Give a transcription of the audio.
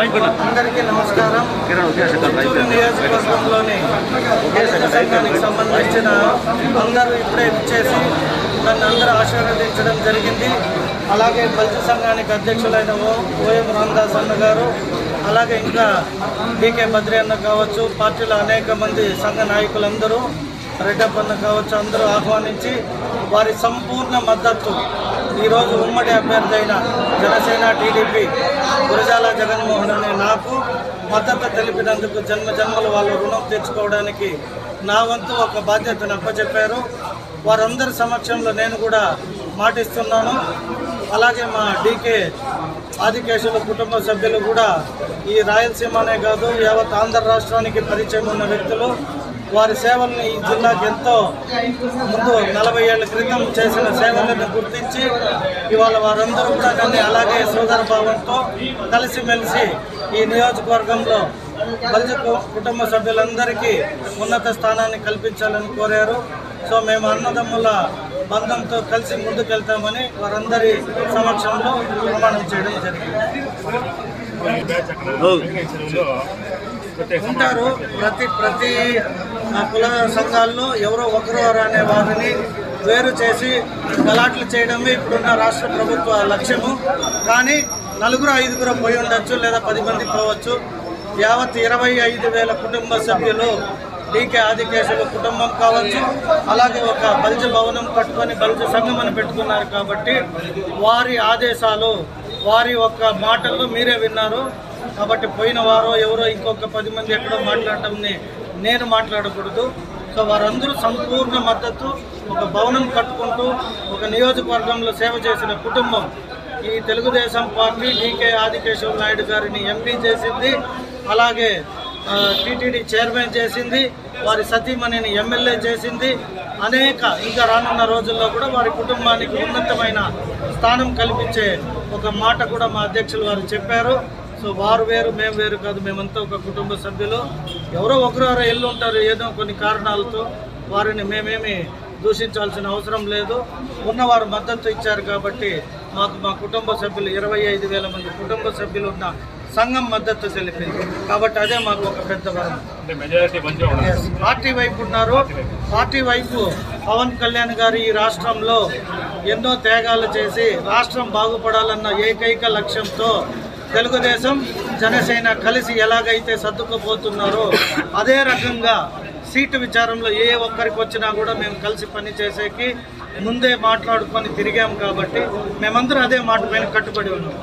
అందరికీ నమస్కారం. చిత్తూరు నియోజకవర్గంలోని సంఘానికి సంబంధించిన అందరూ ఇప్పుడే ఇచ్చేసి నన్ను అందరూ ఆశీర్వదించడం జరిగింది. అలాగే బల్జ సంఘానికి అధ్యక్షులైన ఓఎం రామదాస్ అన్న గారు, అలాగే ఇంకా డీకే బద్రి అన్న కావచ్చు, పార్టీలో అనేక మంది సంఘ నాయకులందరూ, రెడ్డప్ప అన్న కావచ్చు, అందరూ ఆహ్వానించి వారి సంపూర్ణ మద్దతు ఈరోజు ఉమ్మడి అభ్యర్థి అయిన జనసేన టీడీపీ గురజాల జగన్మోహన్ అనే నాకు మద్దతు తెలిపినందుకు జన్మజన్మలు వాళ్ళు రుణం తీర్చుకోవడానికి నా వంతు ఒక బాధ్యతను అప్పచెప్పారు. వారందరి సమక్షంలో నేను కూడా మాటిస్తున్నాను. అలాగే మా డీకే ఆదికేశుల కుటుంబ సభ్యులు కూడా ఈ రాయలసీమనే కాదు యావత్ ఆంధ్ర రాష్ట్రానికి పరిచయం ఉన్న వ్యక్తులు. వారి సేవలను ఈ జిల్లాకి ఎంతో ముందు 40 ఏళ్ల క్రితం చేసిన సేవలను గుర్తించి ఇవాళ వారందరూ కూడా నన్ను అలాగే సోదర భావంతో కలిసిమెలిసి ఈ నియోజకవర్గంలో బల్జ కుటుంబ సభ్యులందరికీ ఉన్నత స్థానాన్ని కల్పించాలని కోరారు. సో మేము అన్నదమ్ముల బంధంతో కలిసి ముందుకెళ్తామని వారందరి సమక్షంలో ప్రమాణం చేయడం జరిగింది. ఉంటారు ప్రతి కుల సంఘాల్లో ఎవరో ఒకరు అనే వారిని వేరు చేసి గలాట్లు చేయడమే ఇప్పుడున్న రాష్ట్ర ప్రభుత్వ లక్ష్యము. కానీ 4-5 పోయి ఉండొచ్చు, లేదా 10 మంది పోవచ్చు. యావత్ 25,000 కుటుంబ సభ్యులు డీకే ఆదికేశుల కుటుంబం కావచ్చు, అలాగే ఒక బల్జ భవనం కట్టుకొని బల్జ సంఘం అని పెట్టుకున్నారు. కాబట్టి వారి ఆదేశాలు, వారి ఒక్క మాటలు మీరే విన్నారు. కాబట్టి పోయిన వారో ఎవరో ఇంకొక 10 మంది ఎక్కడో మాట్లాడటంని నేను మాట్లాడకూడదు. సో వారందరూ సంపూర్ణ మద్దతు. ఒక భవనం కట్టుకుంటూ ఒక నియోజకవర్గంలో సేవ చేసిన కుటుంబం ఈ తెలుగుదేశం పార్టీ డీకే ఆదికేశవ నాయుడు గారిని ఎంపీ చేసింది, అలాగే టీటీడీ చైర్మన్ చేసింది, వారి సతీమణిని ఎమ్మెల్యే చేసింది. అనేక ఇంకా రానున్న రోజుల్లో కూడా వారి కుటుంబానికి ఉన్నతమైన స్థానం కల్పించే ఒక మాట కూడా మా అధ్యక్షులు వారు చెప్పారు. సో వారు వేరు, మేము వేరు కాదు, మేమంతా ఒక కుటుంబ సభ్యులు. ఎవరో ఒకరు ఎల్లు ఉంటారు ఏదో కొన్ని కారణాలతో, వారిని మేమేమి దూషించాల్సిన అవసరం లేదు. ఉన్నవారు మద్దతు ఇచ్చారు కాబట్టి మాకు మా కుటుంబ సభ్యులు 25,000 మంది కుటుంబ సభ్యులు ఉన్న సంఘం మద్దతు తెలిపింది. కాబట్టి అదే మాకు ఒక పెద్ద వరం. పార్టీ వైపు ఉన్నారు. పార్టీ వైపు పవన్ కళ్యాణ్ గారు ఈ రాష్ట్రంలో ఎన్నో త్యాగాలు చేసి రాష్ట్రం బాగుపడాలన్న ఏకైక లక్ష్యంతో తెలుగుదేశం జనసేన కలిసి ఎలాగైతే సర్దుకుపోతున్నారో అదే రకంగా సీటు విచారంలో ఏ ఒక్కరికి వచ్చినా కూడా మేము కలిసి పనిచేసేకి ముందే మాట్లాడుకొని తిరిగాం. కాబట్టి మేమందరం అదే మాట పైన కట్టుబడి ఉన్నాం.